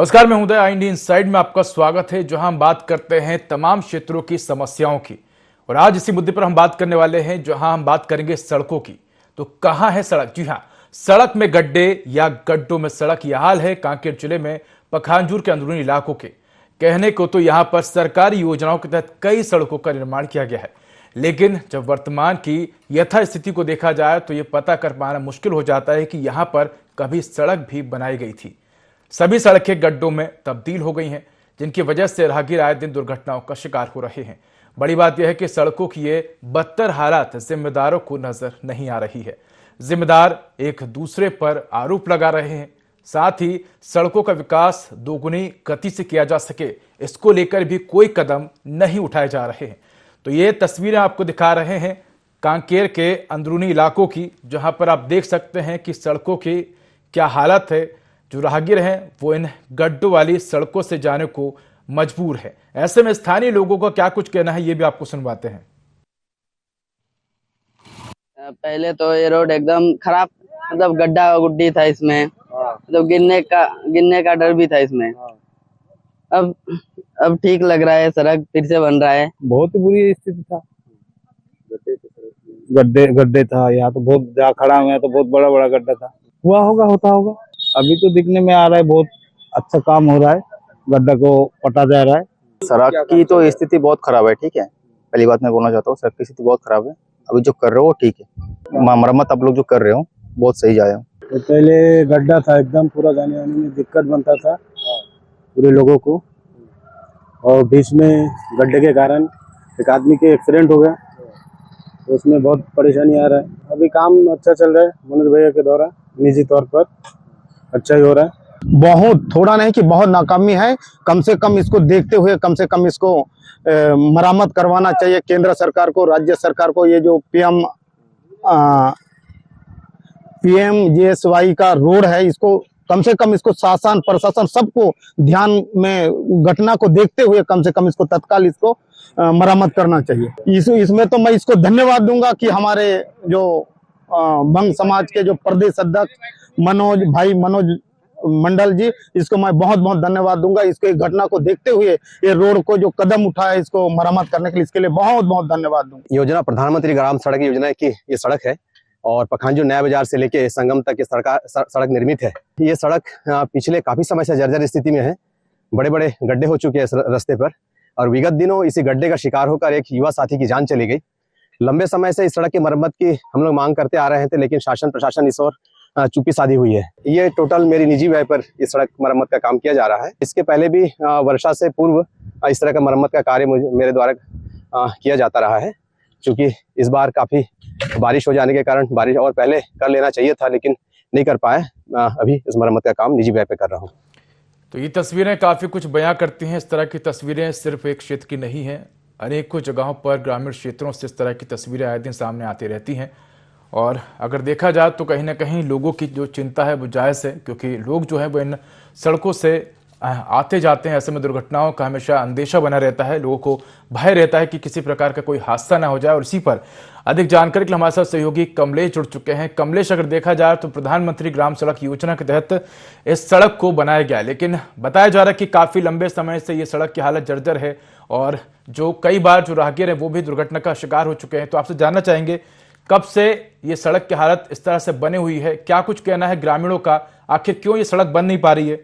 नमस्कार, मैं उदय। India inside में आपका स्वागत है, जहां हम बात करते हैं तमाम क्षेत्रों की समस्याओं की। और आज इसी मुद्दे पर हम बात करने वाले हैं, जहां हम बात करेंगे सड़कों की। तो कहां है सड़क? जी हां, सड़क में गड्ढे या गड्ढों में सड़क। यह हाल है कांकेर जिले में पखांजूर के अंदरूनी इलाकों के। कहने को तो यहां पर सरकारी योजनाओं के तहत कई सड़कों का निर्माण किया गया है, लेकिन जब वर्तमान की यथास्थिति को देखा जाए तो यह पता कर पाना मुश्किल हो जाता है कि यहां पर कभी सड़क भी बनाई गई थी। सभी सड़कें गड्ढों में तब्दील हो गई हैं, जिनकी वजह से राहगीर आए दिन दुर्घटनाओं का शिकार हो रहे हैं। बड़ी बात यह है कि सड़कों की ये बदतर हालत जिम्मेदारों को नजर नहीं आ रही है। जिम्मेदार एक दूसरे पर आरोप लगा रहे हैं। साथ ही सड़कों का विकास दोगुनी गति से किया जा सके, इसको लेकर भी कोई कदम नहीं उठाए जा रहे हैं। तो ये तस्वीरें आपको दिखा रहे हैं कांकेर के अंदरूनी इलाकों की, जहां पर आप देख सकते हैं कि सड़कों की क्या हालत है। जो राहगीर हैं वो इन गड्ढों वाली सड़कों से जाने को मजबूर है। ऐसे में स्थानीय लोगों का क्या कुछ कहना है, ये भी आपको सुनवाते हैं। पहले तो ये रोड एकदम खराब, मतलब गड्ढा गुड्डी था इसमें, मतलब गिरने का डर भी था इसमें। अब ठीक लग रहा है, सड़क फिर से बन रहा है। बहुत ही बुरी स्थिति था, गड्ढे गड्ढे था यहाँ तो। बहुत जहाँ खड़ा हुआ है तो बहुत बड़ा बड़ा गड्ढा था। हुआ होगा, होता होगा। अभी तो दिखने में आ रहा है बहुत अच्छा काम हो रहा है, गड्ढा को पटा जा रहा है। सड़क की तो स्थिति बहुत खराब है। ठीक है, पहली बात मैं बोलना चाहता हूँ, सड़क की स्थिति बहुत खराब है। अभी जो कर रहे हो ठीक है, मरम्मत आप लोग जो कर रहे हो बहुत सही जा रहे हो। तो पहले गड्ढा था एकदम, पूरा जाने आने में दिक्कत बनता था पूरे लोगों को, और बीच में गड्ढे के कारण एक आदमी के एक्सीडेंट हो गया, तो उसमें बहुत परेशानी आ रहा है। अभी काम अच्छा चल रहा है मनोज भैया के द्वारा, निजी तौर पर अच्छा ही हो रहा है। बहुत थोड़ा नहीं कि बहुत नाकामी है। कम से कम इसको देखते हुए कम से कम इसको मरम्मत करवाना चाहिए केंद्र सरकार को, राज्य सरकार को। ये जो PMGSY का रोड है, इसको कम से कम इसको शासन प्रशासन सबको ध्यान में घटना को देखते हुए कम से कम इसको तत्काल इसको मरम्मत करना चाहिए। इसमें तो मैं इसको धन्यवाद दूंगा कि हमारे जो बंग समाज के जो प्रदेश अध्यक्ष मनोज मंडल जी, इसको मैं बहुत बहुत धन्यवाद दूंगा। इसके घटना को देखते हुए ये रोड को जो कदम उठाया इसको मरम्मत करने के लिए, इसके लिए बहुत बहुत धन्यवाद दूंगा। योजना प्रधानमंत्री ग्राम सड़क योजना की ये सड़क है और पखांजूर नया बाजार से लेके संगम तक ये सड़क निर्मित है। ये सड़क पिछले काफी समय से जर्जर स्थिति में है। बड़े बड़े गड्ढे हो चुके हैं इस रास्ते पर, और विगत दिनों इसी गड्ढे का शिकार होकर एक युवा साथी की जान चली गई। लंबे समय से इस सड़क की मरम्मत की हम लोग मांग करते आ रहे थे, लेकिन शासन प्रशासन इस ओर चुप्पी साधी हुई है। ये टोटल मेरी निजी व्यय पर इस सड़क मरम्मत का काम किया जा रहा है। इसके पहले भी वर्षा से पूर्व इस तरह का मरम्मत का कार्य मेरे द्वारा किया जाता रहा है। क्योंकि इस बार काफी बारिश हो जाने के कारण बारिश और पहले कर लेना चाहिए था, लेकिन नहीं कर पाए। अभी इस मरम्मत का काम निजी व्यय पे कर रहा हूँ। तो ये तस्वीरें काफी कुछ बयां करती हैं। इस तरह की तस्वीरें सिर्फ एक क्षेत्र की नहीं है, अनेकों जगहों पर ग्रामीण क्षेत्रों से इस तरह की तस्वीरें आए दिन सामने आती रहती हैं। और अगर देखा जाए तो कहीं ना कहीं लोगों की जो चिंता है वो जायज़ है, क्योंकि लोग जो है वो इन सड़कों से आते जाते हैं। ऐसे में दुर्घटनाओं का हमेशा अंदेशा बना रहता है, लोगों को भय रहता है कि किसी प्रकार का कोई हादसा ना हो जाए। और इसी पर अधिक जानकारी के लिए हमारे साथ सहयोगी कमलेश जुड़ चुके हैं। कमलेश, अगर देखा जाए तो प्रधानमंत्री ग्राम सड़क योजना के तहत इस सड़क को बनाया गया, लेकिन बताया जा रहा है कि काफ़ी लंबे समय से ये सड़क की हालत जर्जर है और जो कई बार जो राहगीर है वो भी दुर्घटना का शिकार हो चुके हैं। तो आपसे जानना चाहेंगे, कब से ये सड़क की हालत इस तरह से बनी हुई है? क्या कुछ कहना है ग्रामीणों का, आखिर क्यों ये सड़क बन नहीं पा रही है?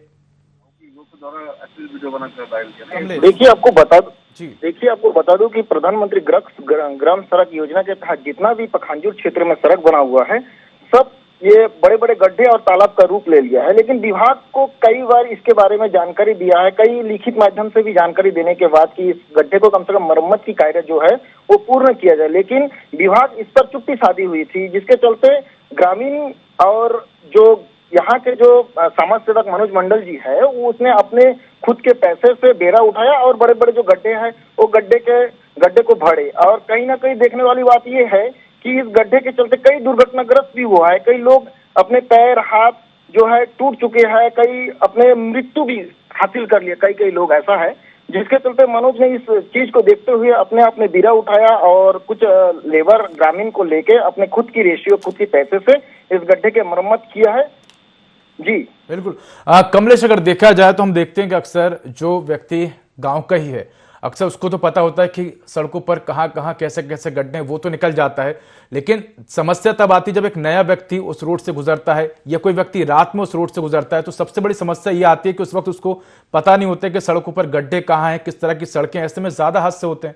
देखिए आपको बता दूं कि प्रधानमंत्री ग्राम सड़क योजना के तहत जितना भी पखांजूर क्षेत्र में सड़क बना हुआ है, सब ये बड़े बड़े गड्ढे और तालाब का रूप ले लिया है। लेकिन विभाग को कई बार इसके बारे में जानकारी दिया है, कई लिखित माध्यम से भी जानकारी देने के बाद कि इस गड्ढे को कम से कम मरम्मत की कार्य जो है वो पूर्ण किया जाए, लेकिन विभाग इस पर चुप्पी साधी हुई थी, जिसके चलते ग्रामीण और जो यहाँ के जो समाज सेवक मनोज मंडल जी है, वो उसने अपने खुद के पैसे से बेरा उठाया और बड़े बड़े जो गड्ढे हैं वो गड्ढे को भरे। और कहीं ना कहीं देखने वाली बात ये है कि इस गड्ढे के चलते कई दुर्घटनाग्रस्त भी हुआ है। कई लोग अपने पैर हाथ जो है टूट चुके हैं, कई अपने मृत्यु भी हासिल कर लिया, कई लोग ऐसा है, जिसके चलते मनोज ने इस चीज को देखते हुए अपने बीरा उठाया और कुछ लेबर ग्रामीण को लेके अपने खुद की रेशियो खुद के पैसे से इस गड्ढे के मरम्मत किया है। जी बिल्कुल। कमलेश, अगर देखा जाए तो हम देखते हैं कि अक्सर जो व्यक्ति गांव का ही है, अक्सर उसको तो पता होता है कि सड़कों पर कहाँ कहाँ कैसे कैसे गड्ढे हैं, वो तो निकल जाता है। लेकिन समस्या तब आती है जब एक नया व्यक्ति उस रोड से गुजरता है या कोई व्यक्ति रात में उस रोड से गुजरता है, तो सबसे बड़ी समस्या ये आती है कि उस वक्त उसको पता नहीं होता कि सड़कों पर गड्ढे कहाँ हैं, किस तरह की सड़कें, ऐसे में ज्यादा हादसे होते हैं।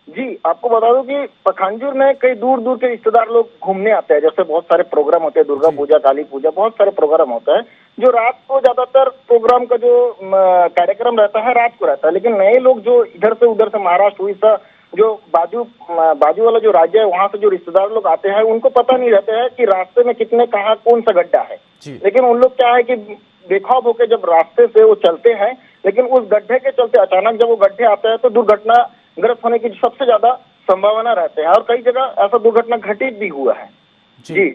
जी, आपको बता दूं कि पखांजूर में कई दूर दूर के रिश्तेदार लोग घूमने आते हैं। जैसे बहुत सारे प्रोग्राम होते हैं, दुर्गा पूजा, काली पूजा, बहुत सारे प्रोग्राम होता है। जो रात को ज्यादातर प्रोग्राम का जो कार्यक्रम रहता है रात को रहता है, लेकिन नए लोग जो इधर से उधर से महाराष्ट्र, उड़ीसा, जो बाजू वाला जो राज्य है वहां से जो रिश्तेदार लोग आते हैं, उनको पता नहीं रहता है कि रास्ते में कितने कहाँ कौन सा गड्ढा है। लेकिन उन लोग क्या है कि बेखौफ होकर जब रास्ते से वो चलते हैं, लेकिन उस गड्ढे के चलते अचानक जब वो गड्ढे आते हैं तो दुर्घटना ग्रस्त होने की सबसे ज्यादा संभावना रहते हैं, और कई जगह ऐसा दुर्घटना घटित भी हुआ है। जी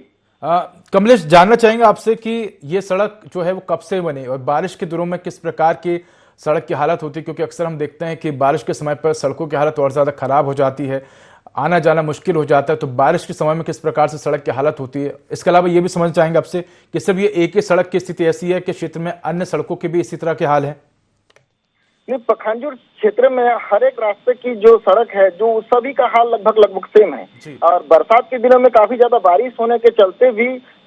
कमलेश, जानना चाहेंगे आपसे कि ये सड़क जो है वो कब से बनी और बारिश के दिनों में किस प्रकार की सड़क की हालत होती है, क्योंकि अक्सर हम देखते हैं कि बारिश के समय पर सड़कों की हालत और ज्यादा खराब हो जाती है, आना जाना मुश्किल हो जाता है। तो बारिश के समय में किस प्रकार से सड़क की हालत होती है, इसके अलावा ये भी समझना चाहेंगे आपसे कि सिर्फ ये एक ही सड़क की स्थिति ऐसी है कि क्षेत्र में अन्य सड़कों के भी इसी तरह के हाल है? नहीं, पखांजूर क्षेत्र में हर एक रास्ते की जो सड़क है, जो सभी का हाल लगभग सेम है। और बरसात के दिनों में काफी ज्यादा बारिश होने के चलते भी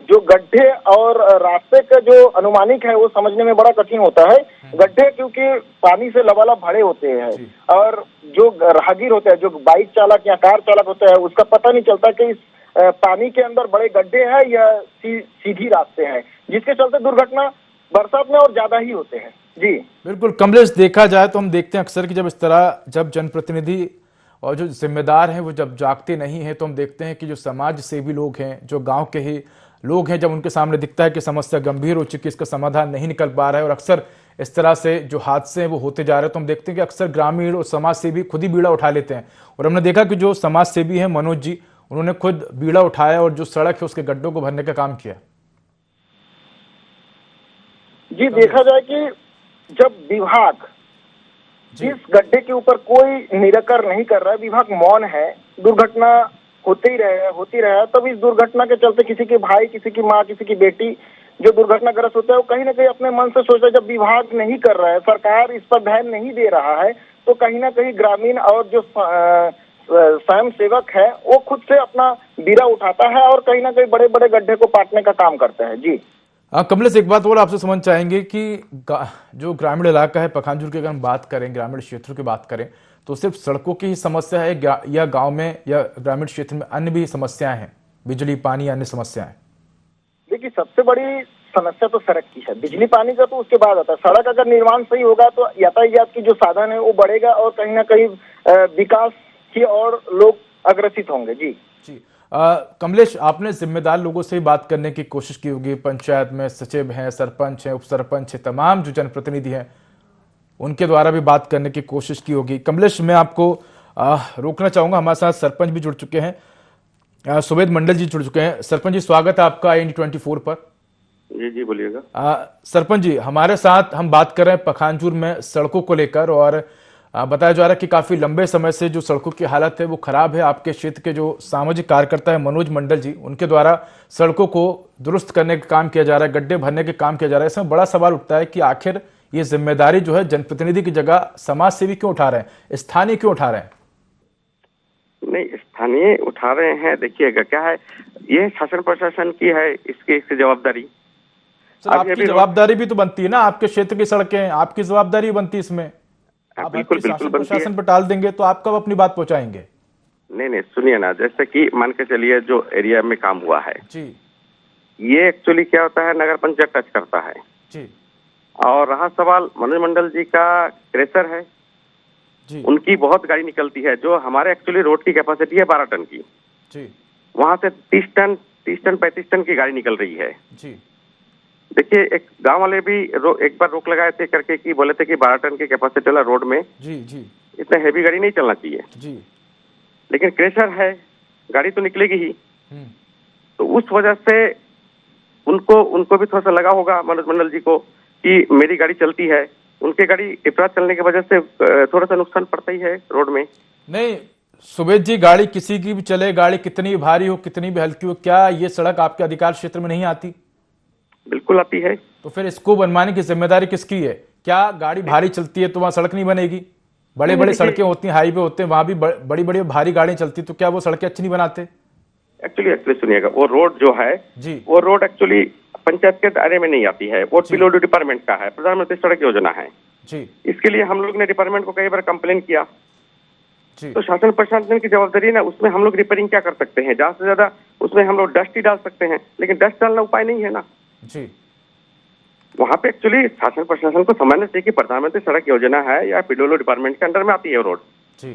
जो गड्ढे और रास्ते का जो अनुमानिक है वो समझने में बड़ा कठिन होता है। गड्ढे क्योंकि पानी से लबालब भरे होते हैं, और जो राहगीर होता है, जो बाइक चालक या कार चालक होता है, उसका पता नहीं चलता कि इस पानी के अंदर बड़े गड्ढे हैं या सीधी रास्ते हैं, जिसके चलते दुर्घटना बरसात में और ज्यादा ही होते हैं। जी बिल्कुल कमलेश, देखा जाए तो हम देखते हैं अक्सर कि जब जनप्रतिनिधि और जो जिम्मेदार हैं वो जब जागते नहीं हैं, तो हम देखते हैं कि जो समाज सेवी लोग हैं, जो गांव के ही लोग हैं, जब उनके सामने दिखता है कि समस्या गंभीर हो चुकी है, इसका समाधान नहीं निकल पा रहा है और अक्सर इस तरह से जो हादसे हैं वो होते जा रहे हैं, तो हम देखते हैं कि अक्सर ग्रामीण और समाज सेवी खुद ही बीड़ा उठा लेते हैं। और हमने देखा कि जो समाज सेवी हैं मनोज जी, उन्होंने खुद बीड़ा उठाया और जो सड़क है उसके गड्ढों को भरने का काम किया। जी, देखा जाए कि जब विभाग इस गड्ढे के ऊपर कोई निराकर नहीं कर रहा है, विभाग मौन है, दुर्घटना होती रहे, तब इस दुर्घटना के चलते किसी के भाई, किसी की माँ, किसी की बेटी जो दुर्घटनाग्रस्त होता है, वो कहीं ना कहीं अपने मन से सोचता है। जब विभाग नहीं कर रहा है, सरकार इस पर ध्यान नहीं दे रहा है, तो कहीं ना कहीं ग्रामीण और जो स्वयं सेवक है वो खुद से अपना बीड़ा उठाता है और कहीं ना कहीं बड़े बड़े गड्ढे को पाटने का काम करता है। जी कमलेश, एक बात और आपसे समझ चाहेंगे कि जो ग्रामीण इलाका है पखांजूर की, अगर हम बात करें, ग्रामीण क्षेत्रों की बात करें, तो सिर्फ सड़कों की ही समस्या है या गांव में या ग्रामीण क्षेत्र में अन्य भी समस्याएं हैं, बिजली, पानी, अन्य समस्याएं? देखिए, सबसे बड़ी समस्या तो सड़क की है। बिजली पानी का तो उसके बाद आता है। सड़क अगर निर्माण सही होगा तो यातायात की जो साधन है वो बढ़ेगा और कहीं ना कहीं विकास की और लोग अग्रसित होंगे। जी कमलेश, आपने जिम्मेदार लोगों से बात करने की कोशिश की होगी, पंचायत में सचिव हैं, सरपंच हैं, उप सरपंच हैं, तमाम जो जनप्रतिनिधि हैं उनके द्वारा भी बात करने की कोशिश की होगी। कमलेश, मैं आपको रोकना चाहूंगा, हमारे साथ सरपंच भी जुड़ चुके हैं, सुवेद मंडल जी जुड़ चुके हैं। सरपंच जी, स्वागत है आपका IND24 पर। जी बोलिएगा। सरपंच जी, हमारे साथ हम बात कर रहे हैं पखांजूर में सड़कों को लेकर, और बताया जा रहा है कि काफी लंबे समय से जो सड़कों की हालत है वो खराब है। आपके क्षेत्र के जो सामाजिक कार्यकर्ता है मनोज मंडल जी, उनके द्वारा सड़कों को दुरुस्त करने का काम किया जा रहा है, गड्ढे भरने का काम किया जा रहा है। इसमें बड़ा सवाल उठता है कि आखिर ये जिम्मेदारी जो है जनप्रतिनिधि की जगह समाज सेवी क्यों उठा रहे हैं, स्थानीय क्यों उठा रहे हैं? नहीं, स्थानीय उठा रहे हैं। देखिएगा क्या है, ये शासन प्रशासन की है इसकी जवाबदारी। आपकी जवाबदारी भी तो बनती है ना, आपके क्षेत्र की सड़कें, आपकी जवाबदारी बनती है इसमें। आप बिल्कुल प्रशासन पर टाल देंगे तो आप कब अपनी बात पहुंचाएंगे? नहीं, सुनिए ना, जैसे कि मान के चलिए जो एरिया में काम हुआ है जी, ये एक्चुअली क्या होता है, नगर पंचायत टच करता है जी। और रहा सवाल मनोज मंडल जी का क्रेशर है जी, उनकी बहुत गाड़ी निकलती है। जो हमारे एक्चुअली रोड की कैपेसिटी है 12 टन की जी, वहां से 30 टन 35 टन की गाड़ी निकल रही है। जी। देखिए, एक गांव वाले भी एक बार रोक लगाए थे करके कि बोले थे कि 12 टन की कैपेसिटी वाला रोड में जी जी इतना हैवी गाड़ी नहीं चलना चाहिए जी, लेकिन क्रेशर है, गाड़ी तो निकलेगी ही। तो उस वजह से उनको भी थोड़ा सा लगा होगा मनोज मंडल जी को कि मेरी गाड़ी चलती है, उनके गाड़ी इतना चलने की वजह से थोड़ा सा नुकसान पड़ता ही है रोड में। नहीं सुवेद जी, गाड़ी किसी की भी चले, गाड़ी कितनी भारी हो, कितनी भी हल्की हो, क्या ये सड़क आपके अधिकार क्षेत्र में नहीं आती? बिल्कुल आती है। तो फिर इसको बनवाने की जिम्मेदारी किसकी है? क्या गाड़ी भारी चलती है तो वहां सड़क नहीं बनेगी? बड़े बड़े सड़कें होती हैं, हाईवे होते हैं, वहां भी बड़ी बड़ी भारी गाड़ियां चलती, तो क्या वो सड़कें अच्छी नहीं बनाते? एक्चुअली सुनिएगा, वो रोड जो है जी, वो रोड एक्चुअली पंचायत के दायरे में नहीं आती है, वो पीडब्ल्यूडी डिपार्टमेंट का है, प्रधानमंत्री सड़क योजना है जी, इसके लिए हम लोग ने डिपार्टमेंट को कई बार कंप्लेन किया। जी, तो शासन प्रशासन की जवाबदारी है ना, उसमें हम लोग रिपेयरिंग क्या कर सकते हैं? ज्यादा से ज्यादा उसमें हम लोग डस्ट ही डाल सकते हैं, लेकिन डस्ट डालना उपाय नहीं है ना। जी, वहाँ पे एक्चुअली शासन प्रशासन को समझना चाहिए कि प्रधानमंत्री सड़क योजना है या पीडब्ल्यूडी डिपार्टमेंट के अंडर में आती है रोड, जी,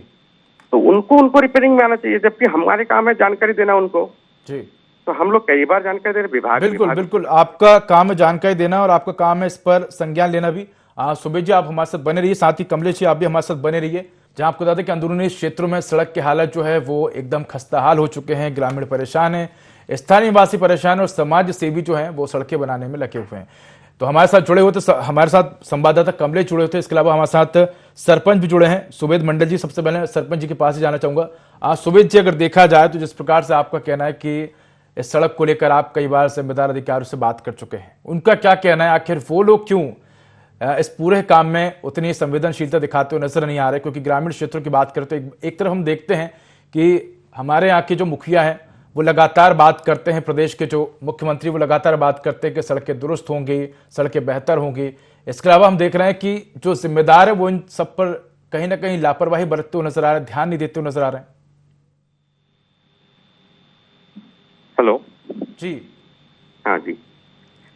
तो उनको रिपेयरिंग में आना चाहिए, जबकि हमारे काम है जानकारी देना उनको। जी, तो हम लोग कई बार जानकारी दे रहे, बिल्कुल बिल्कुल, आपका काम है जानकारी देना और आपका काम है इस पर संज्ञान लेना भी। सुबेश जी, आप हमारे साथ बने रहिए, साथ ही कमलेश जी आप भी हमारे साथ बने रहिए। जहां आपको बता दें कि अंदरूनी क्षेत्रों में सड़क की हालत जो है वो एकदम खस्ताहाल हो चुके हैं, ग्रामीण परेशान है, स्थानीय निवासी परेशान है और समाज सेवी जो है वो सड़कें बनाने में लगे हुए हैं। तो हमारे साथ जुड़े हुए थे, हमारे साथ संवाददाता कमलेश जुड़े हुए थे, इसके अलावा हमारे साथ सरपंच भी जुड़े हैं, सुबेद मंडल जी। सबसे पहले सरपंच जी के पास ही जाना चाहूंगा। सुबेद जी, अगर देखा जाए तो जिस प्रकार से आपका कहना है कि इस सड़क को लेकर आप कई बार जिम्मेदार अधिकारियों से बात कर चुके हैं, उनका क्या कहना है? आखिर वो लोग क्यों इस पूरे काम में उतनी संवेदनशीलता दिखाते हुए नजर नहीं आ रहे? क्योंकि ग्रामीण क्षेत्रों की बात करते हैं, एक तरफ हम देखते हैं कि हमारे यहाँ के जो मुखिया हैं वो लगातार बात करते हैं, प्रदेश के जो मुख्यमंत्री वो लगातार बात करते हैं कि सड़कें दुरुस्त होंगी, सड़कें बेहतर होंगी। इसके अलावा हम देख रहे हैं कि जो जिम्मेदार है वो इन सब पर कहीं ना कहीं लापरवाही बरतते हुए नजर आ रहे हैं, ध्यान नहीं देते हुए नजर आ रहे हैं। हेलो जी, हाँ जी,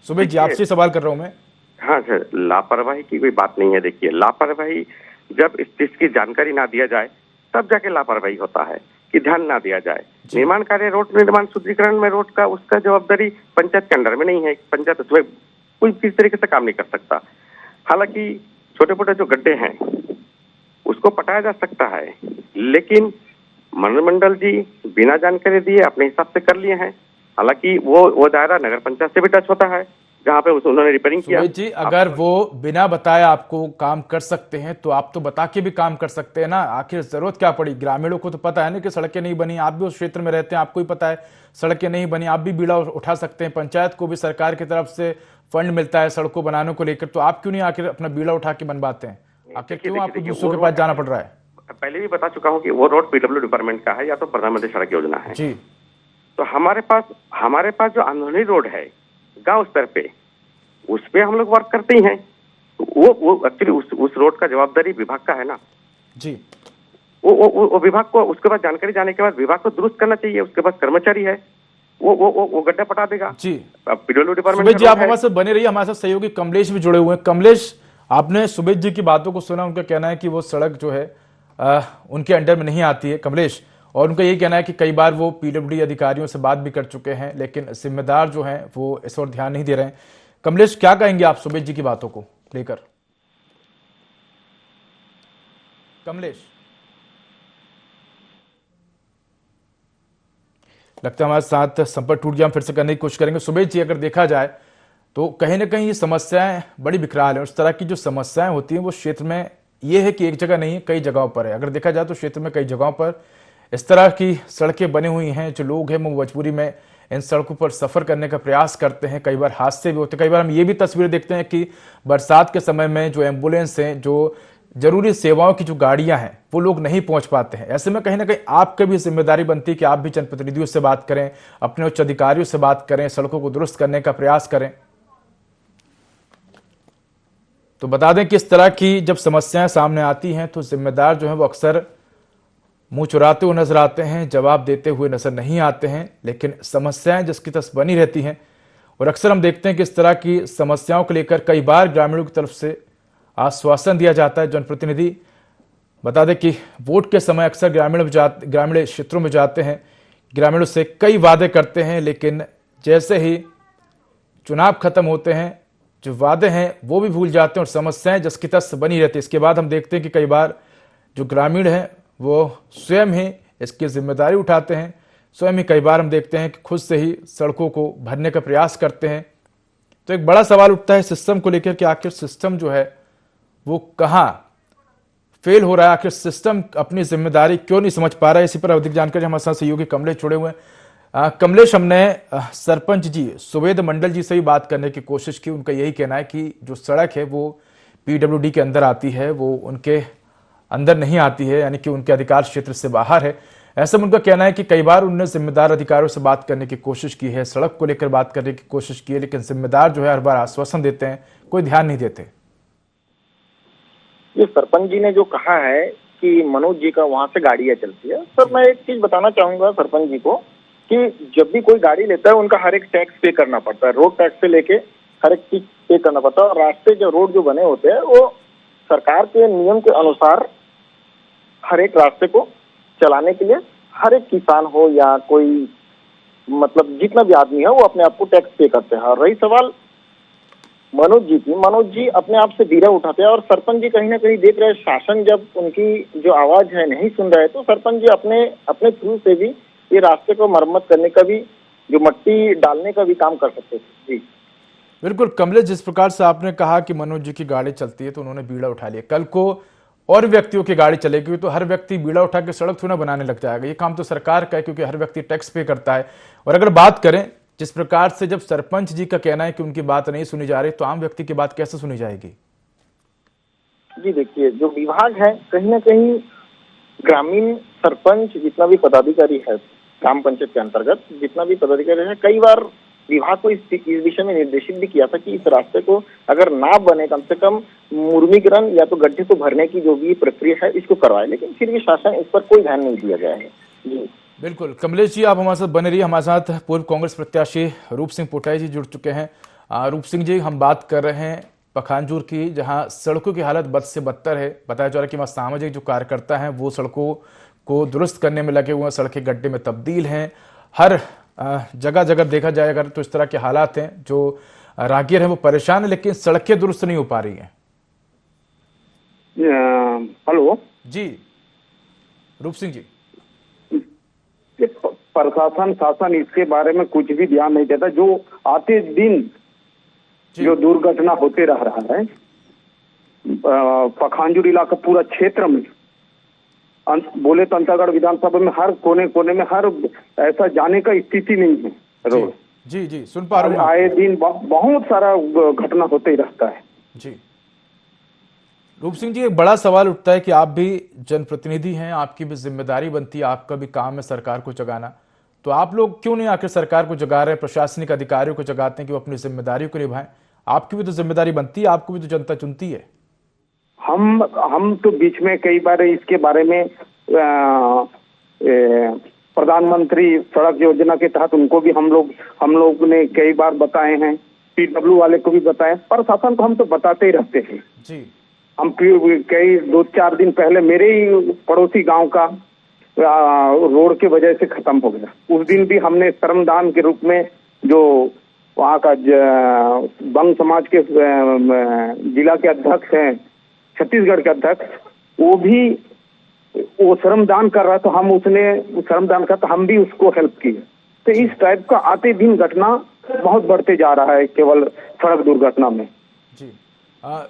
सुबेश जी आपसे सवाल कर रहा हूं मैं। हाँ सर, लापरवाही की कोई बात नहीं है। देखिए, लापरवाही जब इस चीज की जानकारी ना दिया जाए तब जाके लापरवाही होता है, कि ध्यान ना दिया जाए। निर्माण कार्य, रोड निर्माण सुदृढ़ीकरण में रोड का उसका जवाबदारी पंचायत के अंडर में नहीं है, पंचायत उसमें कोई किसी तरीके से काम नहीं कर सकता। हालांकि छोटे मोटे जो गड्ढे हैं उसको पटाया जा सकता है, लेकिन मंडल जी बिना जानकारी दिए अपने हिसाब से कर लिए हैं। हालांकि वो दायरा नगर पंचायत से भी टच होता है जहाँ पे उन्होंने रिपेयरिंग किया। जी, अगर वो बिना बताए आपको काम कर सकते हैं तो आप तो बता के भी काम कर सकते हैं ना, आखिर जरूरत क्या पड़ी? ग्रामीणों को तो पता है ना कि सड़कें नहीं बनी, आप भी उस क्षेत्र में रहते हैं, आपको ही पता है सड़कें नहीं बनी, आप भी बीड़ा उठा सकते हैं। पंचायत को भी सरकार की तरफ से फंड मिलता है सड़कों बनाने को लेकर, तो आप क्यों नहीं आखिर अपना बीड़ा उठा के बनवाते हैं? आखिर क्यों आपको दूसरों के पास जाना पड़ रहा है? पहले भी बता चुका हूँ कि वो रोड पीडब्ल्यू डिपार्टमेंट का है या तो प्रधानमंत्री सड़क योजना है जी। तो हमारे पास जो अंदरूनी रोड है गांव स्तर पे, उस पे हम लोग वर्क करते ही हैं। वो एक्चुअली उस रोड का जवाबदारी विभाग का है ना जी। वो विभाग को उसके बाद जानकारी जाने के बाद विभाग को दुरुस्त करना चाहिए, उसके बाद कर्मचारी है वो गड्ढा पटा देगा जी। पीडब्ल्यू डिपार्टमेंट जी, आप हमारे साथ बने रहिए, हमारे साथ सहयोगी कमलेश भी जुड़े हुए हैं। कमलेश, आपने सुबेश जी की बातों को सुना, उनका कहना है कि वो सड़क जो है उनके अंडर में नहीं आती है, कमलेश, और उनका यही कहना है कि कई बार वो पीडब्ल्यूडी अधिकारियों से बात भी कर चुके हैं, लेकिन जिम्मेदार जो हैं वो इस ओर ध्यान नहीं दे रहे हैं। कमलेश, क्या कहेंगे आप सुबेश जी की बातों को लेकर? कमलेश, लगता है हमारे साथ संपर्क टूट गया, हम फिर से करने की कोशिश करेंगे। सुबेश जी, अगर देखा जाए तो कहीं ना कहीं ये समस्याएं बड़ी विकराल है, और इस तरह की जो समस्याएं होती हैं वो क्षेत्र में ये है कि एक जगह नहीं है, कई जगहों पर है। अगर देखा जाए तो क्षेत्र में कई जगहों पर इस तरह की सड़कें बनी हुई हैं, जो लोग हैं वो मजबूरी में इन सड़कों पर सफर करने का प्रयास करते हैं, कई बार हादसे भी होते हैं। कई बार हम ये भी तस्वीर देखते हैं कि बरसात के समय में जो एम्बुलेंस हैं, जो जरूरी सेवाओं की जो गाड़ियां हैं, वो लोग नहीं पहुंच पाते हैं। ऐसे में कहीं ना कहीं आपकी भी जिम्मेदारी बनती है कि आप भी जनप्रतिनिधियों से बात करें, अपने उच्च अधिकारियों से बात करें, सड़कों को दुरुस्त करने का प्रयास करें। तो बता दें कि इस तरह की जब समस्याएं सामने आती हैं तो जिम्मेदार जो है वो अक्सर मुंह चुराते हुए नजर आते हैं, जवाब देते हुए नजर नहीं आते हैं, लेकिन समस्याएं जिसकी तस बनी रहती हैं। और अक्सर हम देखते हैं कि इस तरह की समस्याओं को लेकर कई बार ग्रामीणों की तरफ से आश्वासन दिया जाता है। जनप्रतिनिधि बता दें कि वोट के समय अक्सर ग्रामीण क्षेत्रों में जाते हैं, ग्रामीणों से कई वादे करते हैं, लेकिन जैसे ही चुनाव खत्म होते हैं जो वादे हैं वो भी भूल जाते हैं और समस्याएं जिसकी तस बनी रहती है। इसके बाद हम देखते हैं कि कई बार जो ग्रामीण हैं वो स्वयं ही इसकी जिम्मेदारी उठाते हैं, स्वयं ही कई बार हम देखते हैं कि खुद से ही सड़कों को भरने का प्रयास करते हैं। तो एक बड़ा सवाल उठता है सिस्टम को लेकर कि आखिर सिस्टम जो है वो कहाँ फेल हो रहा है, आखिर सिस्टम अपनी जिम्मेदारी क्यों नहीं समझ पा रहा है। इसी पर अधिक जानकारी हमारे साथ सहयोगी कमलेश जुड़े हुए हैं। कमलेश, हमने सरपंच जी सुवेद मंडल जी से भी बात करने की कोशिश की। उनका यही कहना है कि जो सड़क है वो पीडब्ल्यूडी के अंदर आती है, वो उनके अंदर नहीं आती है, यानी कि उनके अधिकार क्षेत्र से बाहर है। ऐसा में उनका कहना है कि कई बार उन्होंने जिम्मेदार अधिकारियों से बात करने की कोशिश की है, सड़क को लेकर बात करने की कोशिश की है, लेकिन जिम्मेदार जो है हर बार आश्वासन देते हैं, कोई ध्यान नहीं देते। ये सरपंच जी ने जो कहा है कि मनोज जी का वहां से गाड़ियां चलती है, सर मैं एक चीज बताना चाहूंगा सरपंच जी को कि जब भी कोई गाड़ी लेता है उनका हर एक टैक्स पे करना पड़ता है, रोड टैक्स से लेके हर एक चीज पे करना पड़ता है। और रास्ते जो रोड जो बने होते हैं वो सरकार के नियम के अनुसार हर एक रास्ते को चलाने के लिए हर एक किसान हो या कोई मतलब जितना भी आदमी है वो अपने आप को टैक्स पे करते हैं। और रही सवाल मनोज जी की, मनोज जी अपने आप से बीड़ा उठाते हैं और सरपंच जी कहीं ना कहीं देख रहे हैं शासन जब उनकी जो आवाज है नहीं सुन रहे, तो सरपंच जी अपने अपने थ्रू से भी ये रास्ते को मरम्मत करने का भी, जो मट्टी डालने का भी काम कर सकते थे। जी बिल्कुल कमलेश, जिस प्रकार से आपने कहा कि मनोज जी की गाड़ी चलती है तो उन्होंने बीड़ा उठा लिया, कल को और व्यक्तियों की गाड़ी चलेगी तो हर व्यक्ति बीड़ा उठा के सड़क थोड़ा बनाने लग जाएगा। ये काम तो सरकार का है क्योंकि हर व्यक्ति टैक्स पे करता है। और अगर बात करें जिस प्रकार से जब सरपंच जी का कहना है कि उनकी बात नहीं सुनी जा रही, तो आम व्यक्ति की बात कैसे सुनी जाएगी? जी देखिए, जो विभाग है कहीं ना कहीं ग्रामीण सरपंच जितना भी पदाधिकारी है ग्राम पंचायत के अंतर्गत जितना भी पदाधिकारी है, कई बार विभाग को इस विषय में निर्देशित भी किया था कि इस रास्ते को अगर ना बने कम से कम मुर्मीकरण या तो गड्ढे को भरने की जो भी प्रक्रिया है इसको करवाए, लेकिन फिर भी शासन इस पर कोई ध्यान नहीं दिया गया है। जी बिल्कुल कमलेश जी, आप हमारे साथ बने रहिए। हमारे साथ पूर्व कांग्रेस प्रत्याशी रूप सिंह पोटाई जी जुड़ चुके हैं। रूप सिंह जी, हम बात कर रहे हैं पखानजूर की, जहां सड़कों की हालत बद से बदतर है। बताया जा रहा है कि वहाँ सामाजिक जो कार्यकर्ता हैं वो सड़कों को दुरुस्त करने में लगे हुए हैं, सड़कें गड्ढे में तब्दील हैं। हर जगह जगह देखा जाए अगर तो इस तरह के हालात हैं, जो राहगीर हैं वो परेशान है, लेकिन सड़कें दुरुस्त नहीं हो पा रही हैं। हेलो जी रूप सिंह जी, प्रशासन शासन इसके बारे में कुछ भी ध्यान नहीं देता। जो आते दिन जो दुर्घटना होते रह रहा है पखानजूर इलाका पूरा क्षेत्र में, बोले तो अंतागढ़ विधानसभा में हर कोने कोने में हर ऐसा जाने का स्थिति नहीं है रोड। जी जी सुन पा रहा हूँ। आए दिन बहुत सारा घटना होते ही रहता है। जी रूप सिंह जी, एक बड़ा सवाल उठता है कि आप भी जनप्रतिनिधि हैं, आपकी भी जिम्मेदारी बनती है, आपका भी काम है सरकार को जगाना, तो आप लोग क्यों नहीं आकर सरकार को जगा रहे हैं, प्रशासनिक अधिकारियों को जगाते हैं कि वो अपनी जिम्मेदारी को निभाएं? आपकी भी तो जिम्मेदारी बनती है, आपको भी तो जनता चुनती है। हम तो बीच में कई बार इसके बारे में प्रधानमंत्री सड़क योजना के तहत उनको भी हम लोग ने कई बार बताए हैं, पीडब्ल्यू वाले को भी बताए, प्रशासन को हम तो बताते ही रहते हैं। जी हम कई 2-4 दिन पहले मेरे ही पड़ोसी गांव का रोड के वजह से खत्म हो गया। उस दिन भी हमने श्रमदान के रूप में जो वहाँ का बंग समाज के जिला के अध्यक्ष हैं, छत्तीसगढ़ के अध्यक्ष, वो श्रमदान कर रहा, तो हम उसने श्रमदान का तो हम भी उसको हेल्प किए। तो इस टाइप का आते दिन घटना बहुत बढ़ते जा रहा है केवल सड़क दुर्घटना में। जी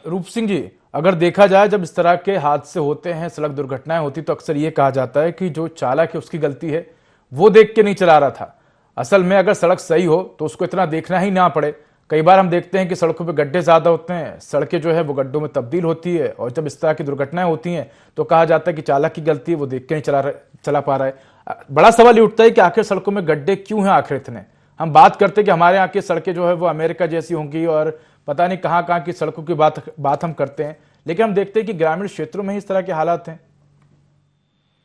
रूप सिंह जी, अगर देखा जाए जब इस तरह के हादसे होते हैं, सड़क दुर्घटनाएं होती, तो अक्सर ये कहा जाता है कि जो चालक है उसकी गलती है, वो देख के नहीं चला रहा था। असल में अगर सड़क सही हो तो उसको इतना देखना ही ना पड़े। कई बार हम देखते हैं कि सड़कों पे गड्ढे ज्यादा होते हैं, सड़कें जो है वो गड्ढों में तब्दील होती है, और जब इस तरह की दुर्घटनाएं होती हैं तो कहा जाता है कि चालक की गलती है, वो देख के नहीं चला पा रहा है। बड़ा सवाल ये उठता है कि आखिर सड़कों में गड्ढे क्यों हैं आखिर इतने? हम बात करते हैं कि हमारे यहाँ की सड़कें जो है वो अमेरिका जैसी होंगी और पता नहीं कहाँ कहाँ की सड़कों की बात हम करते हैं, लेकिन हम देखते हैं कि ग्रामीण क्षेत्रों में ही इस तरह के हालात हैं।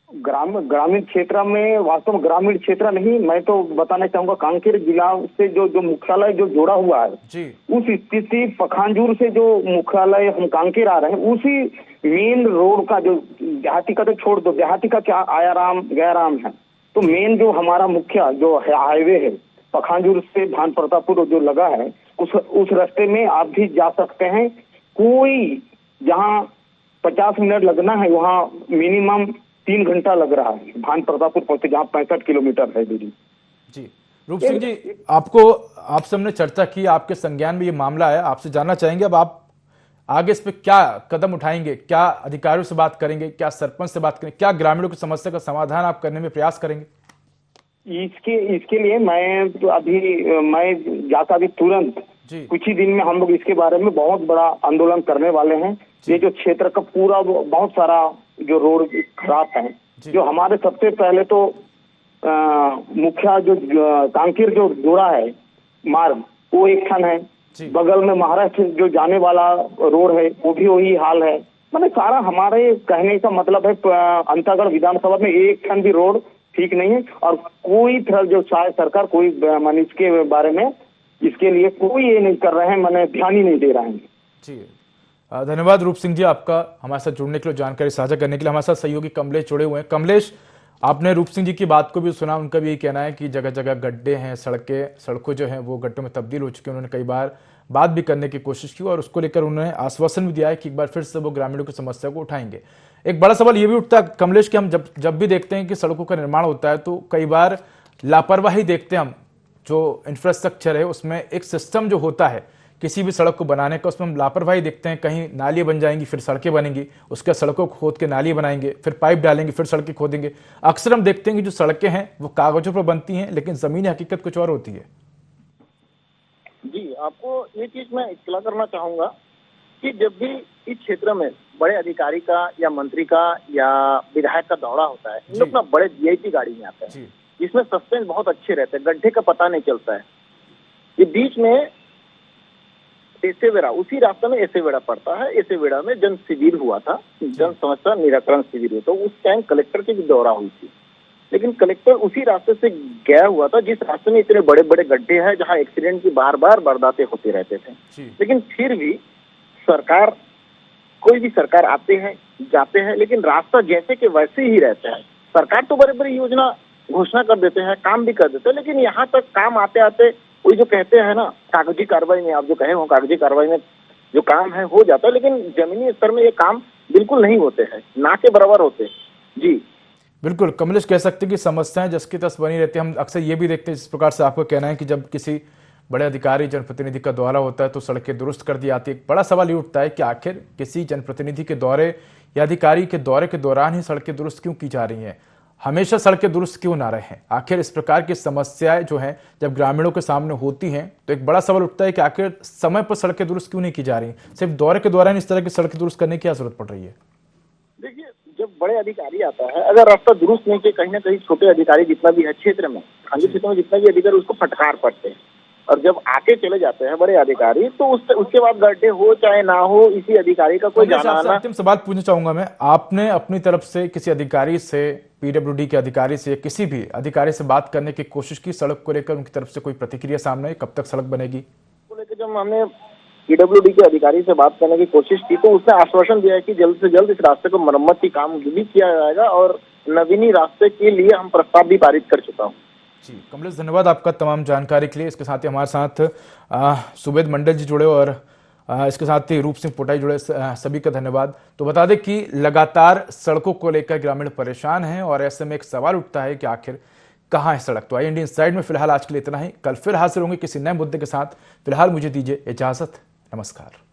ग्रामीण क्षेत्र में, वास्तव में ग्रामीण क्षेत्र नहीं, मैं तो बताना चाहूंगा कांकेर जिला से जो मुख्यालय जो जुड़ा हुआ है जी, उस स्थिति पखानजूर से जो मुख्यालय हम कांकेर आ रहे हैं, उसी मेन रोड का जो देहाती का तो छोड़ दो, देहाती का क्या आयाराम गयाराम है, तो मेन जो हमारा मुख्य जो हाईवे है पखानजूर से भान प्रतापपुर जो लगा है, उस रास्ते में आप भी जा सकते हैं। कोई जहाँ 50 मिनट लगना है वहाँ मिनिमम 3 घंटा लग रहा है भान प्रतापपुर पहुंचे, जहाँ 65 किलोमीटर है दूरी। जी रूप सिंह जी, आपसे हमने चर्चा की, आपके संज्ञान में ये मामला है, आपसे जानना चाहेंगे अब आप आगे इस पे क्या कदम उठाएंगे, क्या अधिकारियों से बात करेंगे, क्या सरपंच से बात करेंगे, क्या ग्रामीणों की समस्या का समाधान आप करने में प्रयास करेंगे? इसके लिए मैं तो मैं जाकर अभी तुरंत कुछ ही दिन में हम लोग इसके बारे में बहुत बड़ा आंदोलन करने वाले हैं। ये जो क्षेत्र का पूरा बहुत सारा जो रोड खराब है, जो हमारे सबसे पहले तो मुख्य जो कांकेर जो जोड़ा है मार्ग, वो एक खन है। बगल में महाराष्ट्र जो जाने वाला रोड है, वो भी वही हाल है। मैंने सारा हमारे कहने का मतलब है अंतागढ़ विधानसभा में एक खन भी रोड ठीक नहीं है, और कोई तरह जो शायद सरकार कोई मान इसके बारे में इसके लिए कोई ये नहीं कर रहे हैं, मैंने ध्यान ही नहीं दे रहे हैं। जी धन्यवाद रूप सिंह जी आपका हमारे साथ जुड़ने के लिए, जानकारी साझा करने के लिए। हमारे साथ सहयोगी कमलेश जुड़े हुए हैं। कमलेश, आपने रूप सिंह जी की बात को भी सुना, उनका भी ये कहना है कि जगह जगह गड्ढे हैं, सड़कों जो हैं वो गड्ढों में तब्दील हो चुके हैं। उन्होंने कई बार बात भी करने की कोशिश की और उसको लेकर उन्होंने आश्वासन भी दिया है कि एक बार फिर से वो ग्रामीणों की समस्या को उठाएंगे। एक बड़ा सवाल ये भी उठता है कमलेश कि हम जब भी देखते हैं कि सड़कों का निर्माण होता है तो कई बार लापरवाही देखते हैं हम। जो इंफ्रास्ट्रक्चर है उसमें एक सिस्टम जो होता है किसी भी सड़क को बनाने का, उसमें हम लापरवाही देखते हैं। कहीं नाली बन जाएंगी, फिर सड़कें बनेंगी, उसके सड़कों को खोद के नाली बनाएंगे, फिर पाइप डालेंगे, फिर सड़कें खोदेंगे। अक्सर हम देखते हैं कि जो सड़कें हैं वो कागजों पर बनती हैं, लेकिन जमीनी हकीकत कुछ और होती है। जी, आपको ये चीज मैं इत्तला करना चाहूंगा कि जब भी इस क्षेत्र में बड़े अधिकारी का या मंत्री का या विधायक का दौरा होता है, इन लोग ना बड़े वीआईपी गाड़ी में आते हैं, जिसमें सस्पेंस बहुत अच्छे रहते हैं, गड्ढे का पता नहीं चलता है। ये बीच में एसेवेड़ा, उसी रास्ते में एसेवेड़ा पड़ता है। एसेवेड़ा में जन शिविर हुआ था, जन समस्या निराकरण शिविर हुआ था। उस टाइम कलेक्टर की भी दौरा हुई थी, लेकिन कलेक्टर उसी रास्ते से गया हुआ था जिस रास्ते में इतने बड़े बड़े गड्ढे हैं, जहां एक्सीडेंट की बार बार वारदातें होते रहते थे। लेकिन फिर भी सरकार, कोई भी सरकार आते हैं जाते हैं, लेकिन रास्ता जैसे कि वैसे ही रहता है। सरकार तो बड़ी बड़ी योजना घोषणा कर देते हैं, काम भी कर देते हैं, लेकिन यहाँ तक काम आते आते वही जो कहते हैं ना, कागजी कार्रवाई में, आप जो कहे हो कागजी कार्रवाई में जो काम है हो जाता है, लेकिन जमीनी स्तर में ये काम बिल्कुल नहीं होते हैं, ना के बराबर होते। जी बिल्कुल कमलेश, कह सकते हैं कि समस्याएं जस की तस बनी रहती है। हम अक्सर ये भी देखते हैं, जिस प्रकार से आपको कहना है कि जब किसी बड़े अधिकारी जनप्रतिनिधि का दौरा होता है तो सड़कें दुरुस्त कर दी जाती है। एक बड़ा सवाल ये उठता है कि आखिर किसी जनप्रतिनिधि के दौरे या अधिकारी के दौरे के दौरान ही सड़कें दुरुस्त क्यों की जा रही हैं, हमेशा सड़कें दुरुस्त क्यों ना रहे। आखिर इस प्रकार की समस्याएं जो हैं जब ग्रामीणों के सामने होती हैं तो एक बड़ा सवाल उठता है कि आखिर समय पर सड़कें दुरुस्त क्यों नहीं की जा रही, सिर्फ दौरे के दौरान इस तरह की सड़कें दुरुस्त करने की क्या जरूरत पड़ रही है। देखिए, जब बड़े अधिकारी आता है, अगर रास्ता दुरुस्त नहीं किया, कहीं ना कहीं छोटे अधिकारी जितना भी है क्षेत्र में, खाली क्षेत्र में जितना भी अधिकारी, उसको फटकार पड़ते हैं। और जब आके चले जाते हैं बड़े अधिकारी, तो उसके बाद गड्ढे हो चाहे ना हो, इसी अधिकारी का कोई जाना आना। अंतिम सवाल पूछना चाहूंगा मैं, आपने अपनी तरफ से किसी अधिकारी से, पीडब्ल्यूडी के अधिकारी से, किसी भी अधिकारी से बात करने की कोशिश की सड़क को लेकर, उनकी तरफ से कोई प्रतिक्रिया सामने आई, कब तक सड़क बनेगी को लेकर? जब हमने पीडब्ल्यूडी के अधिकारी से बात करने की कोशिश की तो उसने आश्वासन दिया है कि जल्द से जल्द इस रास्ते को मरम्मत की काम भी किया जाएगा, और नवीनी रास्ते के लिए हम प्रस्ताव भी पारित कर चुका हूँ। जी कमलेश, धन्यवाद आपका तमाम जानकारी के लिए। इसके साथ ही हमारे साथ सुबेद मंडल जी जुड़े और इसके साथ ही रूप सिंह पोटाई जुड़े, सभी का धन्यवाद। तो बता दें कि लगातार सड़कों को लेकर ग्रामीण परेशान हैं और ऐसे में एक सवाल उठता है कि आखिर कहाँ है सड़क। तो इंडियन साइड में फिलहाल आज के लिए इतना ही, कल फिर हाजिर होंगे किसी नए मुद्दे के साथ। फिलहाल मुझे दीजिए इजाजत, नमस्कार।